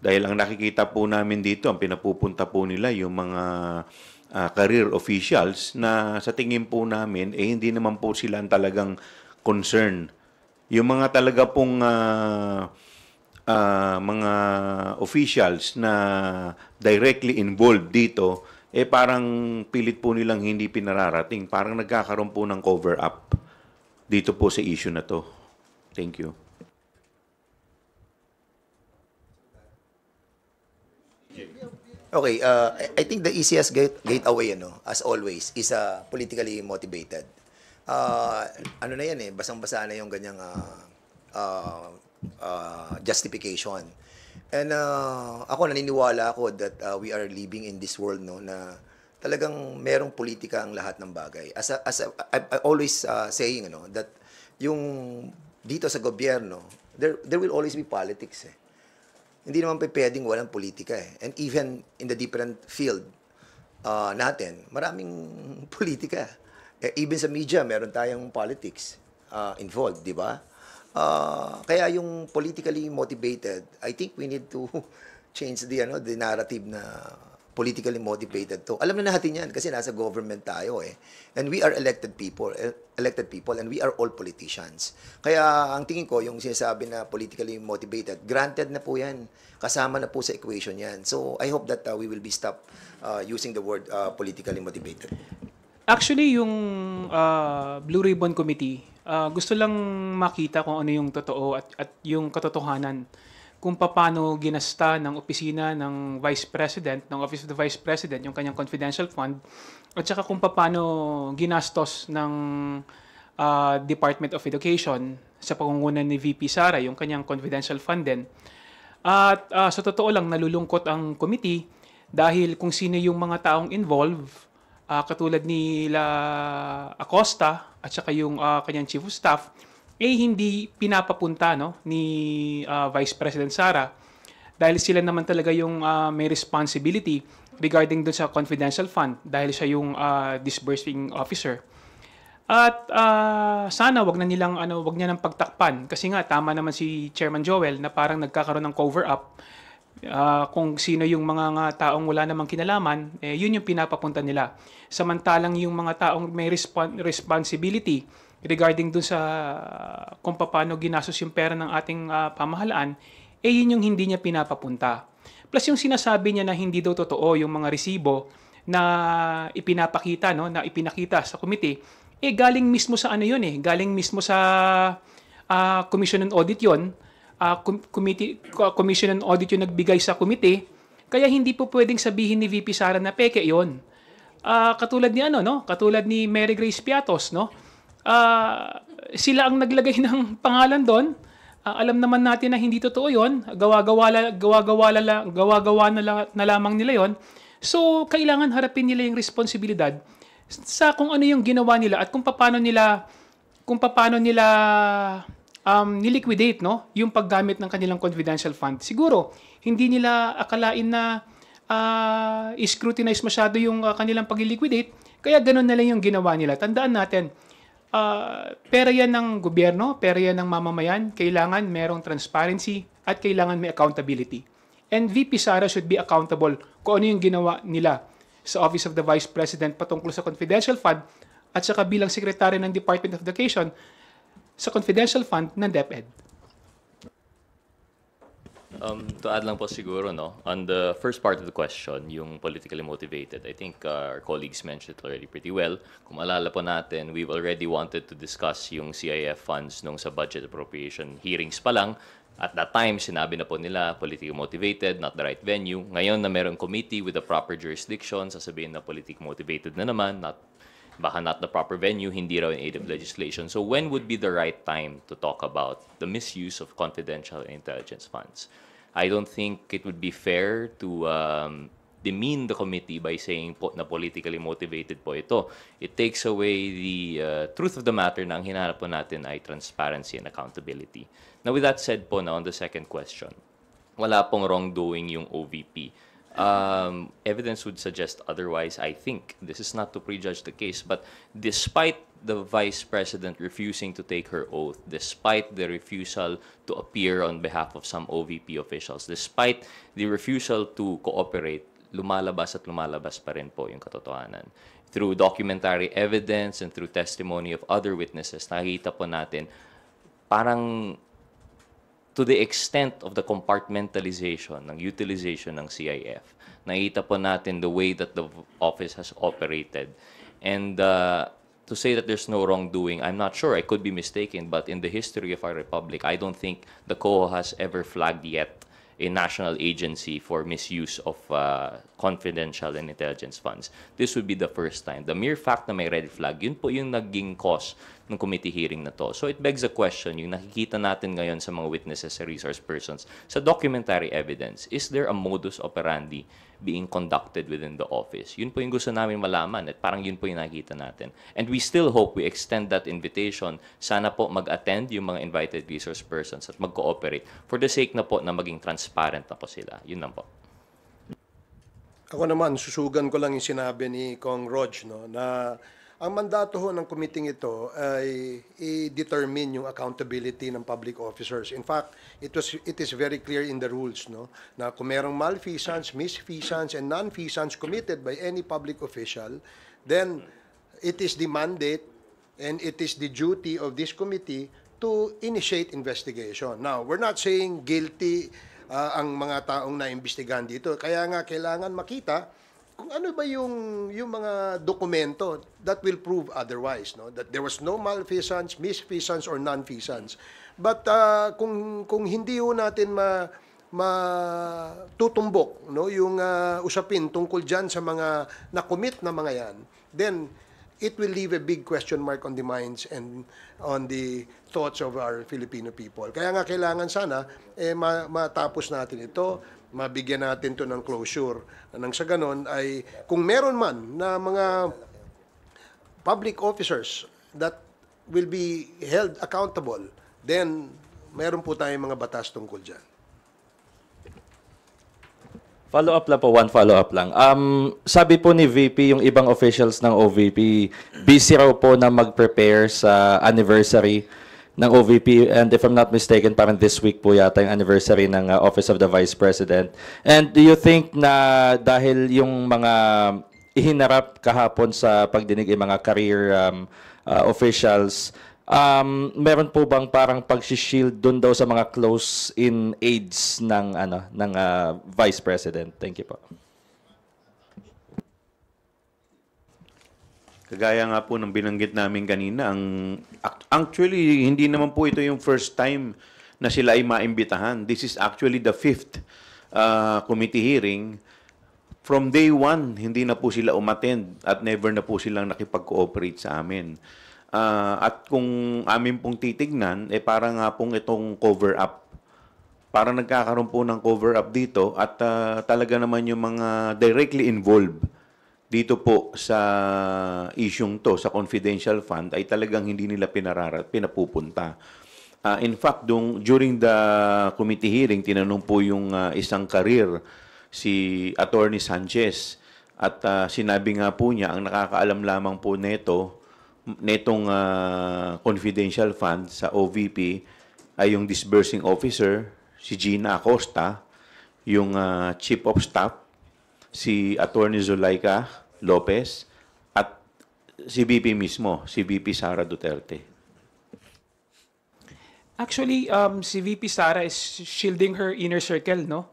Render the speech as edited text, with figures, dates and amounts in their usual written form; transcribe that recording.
Dahil ang nakikita po namin dito, ang pinapupunta po nila yung mga career officials na sa tingin po namin, hindi naman po sila ang talagang concern. Yung mga talaga pong mga officials na directly involved dito, parang pilit po nilang hindi pinararating. Parang nagkakaroon po ng cover-up dito po sa issue na to. Thank you. Okay, I think the easiest gateway, as always, is politically motivated. Ano na yan basang-basa na yung ganyang justification. And ako naniniwala ako that we are living in this world na talagang merong politika ang lahat ng bagay. I always saying that yung dito sa gobyerno, there will always be politics. Hindi naman pwedeng walang politika And even in the different field natin, maraming politika. Even sa media, meron tayong politics involved, di ba? Kaya yung politically motivated, I think we need to change the narrative na politically motivated to. Alam na natin yan kasi nasa government tayo And we are elected people and we are all politicians. Kaya ang tingin ko yung sinasabi na politically motivated, granted na po yan. Kasama na po sa equation yan. So I hope that we will be stop using the word politically motivated. Actually, yung Blue Ribbon Committee, gusto lang makita kung ano yung totoo at yung katotohanan kung paano ginasta ng opisina ng Vice President, ng Office of the Vice President, yung kanyang confidential fund, at saka kung paano ginastos ng Department of Education sa pangunguna ni VP Sara, yung kanyang confidential fund din. At sa totoo lang, nalulungkot ang committee dahil kung sino yung mga taong involved, katulad ni Acosta at saka yung kanyang Chief of Staff, hindi pinapapunta ni Vice President Sara dahil sila naman talaga yung may responsibility regarding dun sa confidential fund dahil siya yung disbursing officer. At sana wag niya nang pagtakpan kasi nga tama naman si Chairman Joel na parang nagkakaroon ng cover up kung sino yung mga taong wala namang kinalaman, yun yung pinapapunta nila. Samantalang yung mga taong may responsibility regarding dun sa kung paano ginastos yung pera ng ating pamahalaan, yun yung hindi niya pinapapunta. Plus yung sinasabi niya na hindi daw totoo yung mga resibo na ipinapakita, na ipinakita sa committee, galing mismo sa galing mismo sa Commission on Audit yun, Commission on Audit yung nagbigay sa committee, kaya hindi po pwedeng sabihin ni VP Sara na peke yun. Katulad ni katulad ni Mary Grace Piatos, sila ang naglagay ng pangalan doon. Alam naman natin na hindi totoo 'yon. Gawa-gawa na lamang nila 'yon. So, kailangan harapin nila yung responsibilidad sa kung ano yung ginawa nila at kung paano nila niliquidate yung paggamit ng kanilang confidential fund. Siguro hindi nila akalain na scrutinize masyado yung kanilang pag-liquidate, kaya ganoon na lang yung ginawa nila. Tandaan natin, pera yan ng gobyerno, pera yan ng mamamayan, kailangan merong transparency at kailangan may accountability. And VP Sara should be accountable kung ano yung ginawa nila sa Office of the Vice President patungkol sa confidential fund at saka bilang Secretary ng Department of Education sa confidential fund ng DepEd. To add lang po siguro, on the first part of the question, yung politically motivated, I think our colleagues mentioned it already pretty well. Kung maalala po natin, we've already wanted to discuss yung CIF funds nung sa budget appropriation hearings pa lang. At that time, sinabi na po nila, politically motivated, not the right venue. Ngayon na merong committee with the proper jurisdiction, sasabihin na politically motivated na naman, baka not the proper venue, hindi raw in aid of legislation. So when would be the right time to talk about the misuse of confidential intelligence funds? I don't think it would be fair to demean the committee by saying na politically motivated po ito. It takes away the truth of the matter na ang hinahanap po natin ay transparency and accountability. Now with that said po, on the second question, wala pong wrongdoing yung OVP. Evidence would suggest otherwise, I think. This is not to prejudge the case, but despite the Vice President refusing to take her oath, despite the refusal to appear on behalf of some OVP officials, despite the refusal to cooperate, lumalabas at lumalabas pa rin po yung katotohanan. Through documentary evidence and through testimony of other witnesses, nakikita po natin parang to the extent of the compartmentalization ng utilization ng CIF, nakita po natin the way that the office has operated. And to say that there's no wrongdoing, I'm not sure. I could be mistaken, but in the history of our republic, I don't think the COA has ever flagged yet a national agency for misuse of confidential and intelligence funds. This would be the first time. The mere fact na may red flag, yun po yung naging cause ng committee hearing na to. So it begs the question, yung nakikita natin ngayon sa mga witnesses, sa resource persons, sa documentary evidence, is there a modus operandi being conducted within the office? Yun po yung gusto namin malaman at parang yun po yung nakikita natin. And we still hope we extend that invitation. Sana po mag-attend yung mga invited resource persons at mag-cooperate for the sake na po na maging transparent na po sila. Yun lang po. Ako naman, susugan ko lang yung sinabi ni Kong Rog, no, na ang mandato ho ng committee ito ay i-determine yung accountability ng public officers. In fact, it is very clear in the rules, no, na kung merong malfeasance, misfeasance, and non-feasance committed by any public official, then it is the mandate and it is the duty of this committee to initiate investigation. Now, we're not saying guilty ang mga taong naimbestigahan dito. Kaya nga kailangan makita kung ano ba yung mga dokumento that will prove otherwise, no? That there was no malfeasance, misfeasance, or non-feasance. But kung hindi ho natin matutumbok, no, yung usapin tungkol dyan sa mga na-commit na mga yan, then it will leave a big question mark on the minds and on the thoughts of our Filipino people. Kaya nga kailangan sana matapos natin ito, mabigyan natin to ng closure. Nang sa ganon ay kung meron man na mga public officers that will be held accountable, then meron po tayong mga batas tungkol dyan. Follow-up lang po, one follow-up lang. Sabi po ni VP, yung ibang officials ng OVP, busy raw po na mag-prepare sa anniversary ng OVP. And if I'm not mistaken, parang this week po yata yung anniversary ng Office of the Vice President. And do you think na dahil yung mga ihinarap kahapon sa pagdinig yung mga career officials, meron po bang parang pag-shield dun daw sa mga close-in aides ng Vice President? Thank you po. Kagaya nga po ng binanggit namin kanina, actually, hindi naman po ito yung first time na sila ay maimbitahan. This is actually the 5th committee hearing. From day 1, hindi na po sila umattend at never na po silang nakipag-cooperate sa amin. At kung amin pong titignan, parang nga pong itong cover-up. Parang nagkakaroon po ng cover-up dito at talaga naman yung mga directly involved dito po sa isyung to, sa confidential fund, ay talagang hindi nila pinapupunta. In fact, during the committee hearing, tinanong po yung isang career, si Attorney Sanchez, at sinabi nga po niya, ang nakakaalam lamang po netong confidential fund sa OVP ay yung disbursing officer, si Gina Acosta, yung chief of staff, si Attorney Zulaika Lopez, at si VP mismo, si VP Sara Duterte. Actually, si VP Sara is shielding her inner circle, no?